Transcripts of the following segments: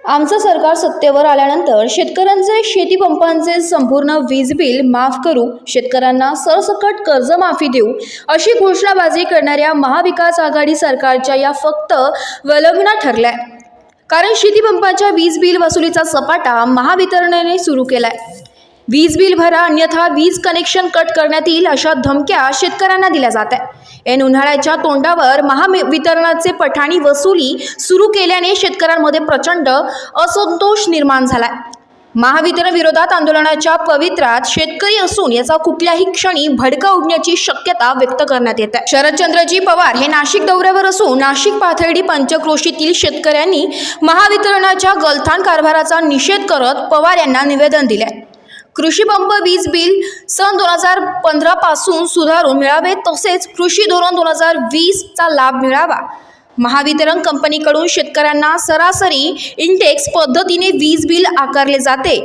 आमचं सरकार सत्तेवर आल्यानंतर शेतकऱ्यांचे शेतीपंपांचे संपूर्ण वीज बिल माफ करू, शेतकऱ्यांना सरसकट कर्जमाफी देऊ अशी घोषणाबाजी करणाऱ्या महाविकास आघाडी सरकारच्या या फक्त वल्गना ठरल्या। कारण शेतीपंपाच्या वीज बिल वसुलीचा सपाटा महावितरणने सुरू केलाय। वीज बिल भरा अन्यथा वीज कनेक्शन कट करण्यात येईल अशा धमक्या शेतकऱ्यांना दिल्या जात आहे। ऐन उन्हाळ्याच्या तोंडावर महावितरणाचे पठाणी वसुली सुरू केल्याने शेतकऱ्यांमध्ये प्रचंड असंतोष निर्माण झालाय। महावितरण विरोधात आंदोलनाच्या पवित्रात शेतकरी असून याचा कुठल्याही क्षणी भडका उडण्याची शक्यता व्यक्त करण्यात येत आहे। शरदचंद्रजी पवार हे नाशिक दौऱ्यावर असून नाशिक पाथर्डी पंचक्रोशीतील शेतकऱ्यांनी महावितरणाच्या गलथान कारभाराचा निषेध करत पवार यांना निवेदन दिले। कृषी पंप वीज बिल सन 2015 पासून सुधारून मिळावे, तसेच कृषी धोरण 2020 चा लाभ मिळावा। महावितरण कंपनीकडून शेतकऱ्यांना सरासरी इंडेक्स पद्धतीने वीज बिल आकारले जाते।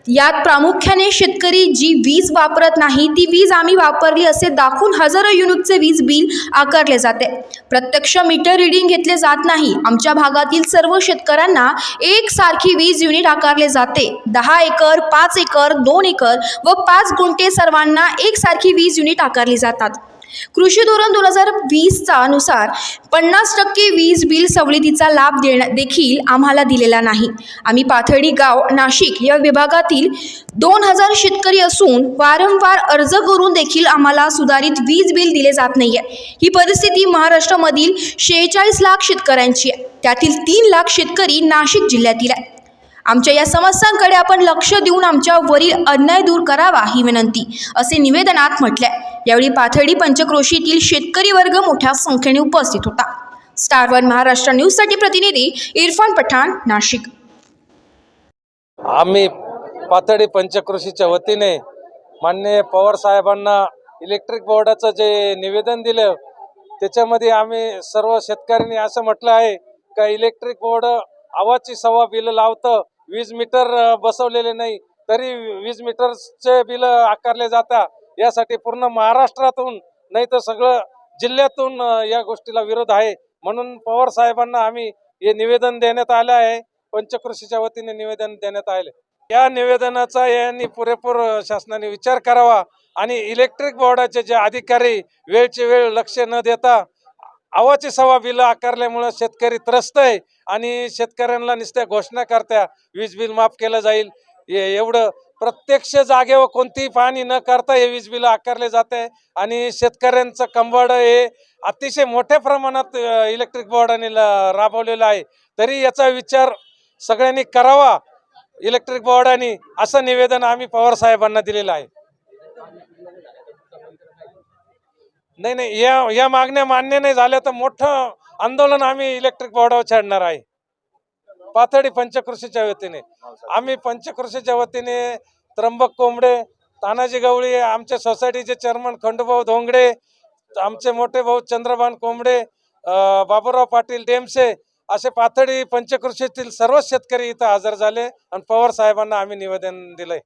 यात प्रामुख्याने शेतकरी जी वीज वापरत नाही ती वीज आम्ही वापरली असे दाखवून हजारो युनिटचे वीज बिल आकारले जाते। प्रत्यक्ष मीटर रीडिंग घेतले जात नाही। आमच्या भागातील सर्व शेतकऱ्यांना एक सारखी वीज युनिट आकारले जाते। 10 एकर, 5 एकर, 2 एकर व 5 गुंठे सर्वांना एक सारखी वीज युनिट आकारली जातात। कृषी धोरण 2020 चा नुसार 50% वीज बिल सवलतीचा लाभ देखील आम्हाला दिलेला नाही। आम्ही पाथर्डी गाव नाशिक या विभागातील 2000 शेतकरी असून वारंवार अर्ज करून देखील आम्हाला सुधारित वीज बिल दिले जात नाहीये। ही परिस्थिती महाराष्ट्रामधील 46 लाख शेतकऱ्यांची आहे। त्यातील 3 लाख शेतकरी नाशिक जिल्ह्यातील आहे। आमच्या या समस्यांकडे आपण लक्ष देऊन आमच्या वरील अन्याय दूर करावा ही विनंती, असे निवेदनात म्हटले। यावेळी पाथर्डी पंचक्रोशीतील शेतकरी वर्ग मोठ्या संख्येने उपस्थित होता। स्टार वन महाराष्ट्र न्यूज साठी प्रतिनिधी इरफान पठाण, नाशिक। आम्ही पाथर्डी पंचक्रोशीच्या वतीने माननीय पवार साहेबांना इलेक्ट्रिक बोर्डाचं जे निवेदन दिलं त्याच्यामध्ये आम्ही सर्व शेतकऱ्यांनी असं म्हटलं आहे का इलेक्ट्रिक बोर्ड आवाची सव्वा बिल लावतं, वीज मीटर बसवलेले नाही तरी वीज मीटरचे बिल आकारले जातात। यासाठी पूर्ण महाराष्ट्रातून नाही तर सगळं जिल्ह्यातून या गोष्टीला विरोध आहे। म्हणून पवार साहेबांना आम्ही हे निवेदन देण्यात आलं आहे, पंचक्रोशीच्या वतीने निवेदन देण्यात आले। या निवेदनाचा यांनी पुरेपूर शासनाने विचार करावा आणि इलेक्ट्रिक बोर्डाचे जे अधिकारी वेळचे वेळ लक्ष न देता आवाची सव्वा बिल आकारल्यामुळे शेतकरी त्रस्त आहे आणि शेतकऱ्यांना नुसत्या घोषणा करत्या वीज बिल माफ केलं जाईल, एवढं प्रत्यक्ष जागेवर कोणतीही पाहणी न करता हे वीज बिल आकारले जाते आणि शेतकऱ्यांचं कंबळ हे अतिशय मोठ्या प्रमाणात इलेक्ट्रिक बोर्डाने राबवलेलं आहे। तरी याचा विचार सगळ्यांनी करावा इलेक्ट्रिक बोर्डाने, असं निवेदन आम्ही पवार साहेबांना दिलेलं आहे। नाही या मागण्या मान्य नाही झाल्या तर मोठं आंदोलन आम्ही इलेक्ट्रिक बोर्डावर छेडणार आहे। पाथर्डी पंचक्रोशीच्या वतीने आम्ही पंचक्रोशीच्या वतीने त्र्यंबक कोंबडे, तानाजी गवळी, आमच्या सोसायटीचे चेअरमन खंडूभाऊ धोंगडे, आमचे मोठे भाऊ चंद्रभान कोंबडे, बाबूराव पाटील डेमसे असे पाथर्डी पंचक्रोशीतील सर्व शेतकरी इथं हजर झाले आणि पवार साहेबांना आम्ही निवेदन दिलंय।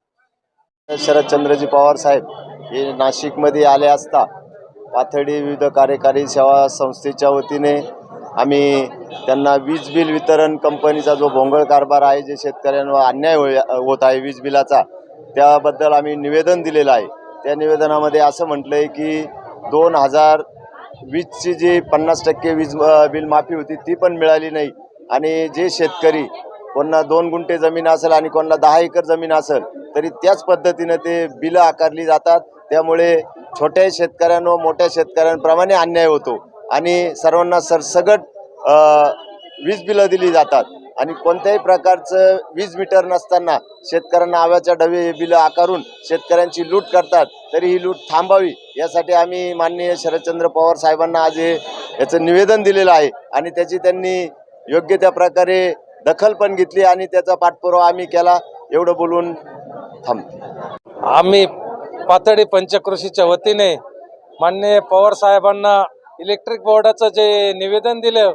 शरदचंद्रजी पवार साहेब हे नाशिकमध्ये आले असता पाथर्डी विविध कार्यकारी सेवा संस्थेच्या वतीने आम्ही त्यांना वीज बिल वितरण कंपनीचा जो भोंगळ कारभार आहे, जे शेतकऱ्यांवर अन्याय होत आहे वीज बिलाचा, त्याबद्दल आम्ही निवेदन दिलेलं आहे। त्या निवेदनामध्ये असं म्हटलं आहे की 2020ची जी 50% वीज बिल माफी होती ती पण मिळाली नाही आणि जे शेतकरी कोणाला 2 गुंठे जमीन असेल आणि कोणाला 10 एकर जमीन असेल तरी त्याच पद्धतीनं ते बिलं आकारली जातात। त्यामुळे छोट्या शेतकऱ्यांवर मोठ्या शेतकऱ्यांप्रमाणे अन्याय होतो आणि सर्वांना सरसगट वीज बिलं दिली जातात आणि कोणत्याही प्रकारचं वीज मीटर नसताना शेतकऱ्यांना आव्याच्या डवे बिलं आकारून शेतकऱ्यांची लूट करतात। तरी ही लूट थांबावी यासाठी आम्ही माननीय शरदचंद्र पवार साहेबांना आज याचं निवेदन दिलेलं आहे आणि त्याची त्यांनी योग्य त्या प्रकारे दखल पण घेतली आणि त्याचा पाठपुरावा आम्ही केला। एवढं बोलून थांबतो। आम्ही पाथर्डी पंचक्रोशीच्या वतीने माननीय पवार साहेबांना इलेक्ट्रिक बोर्डाचं जे निवेदन दिलं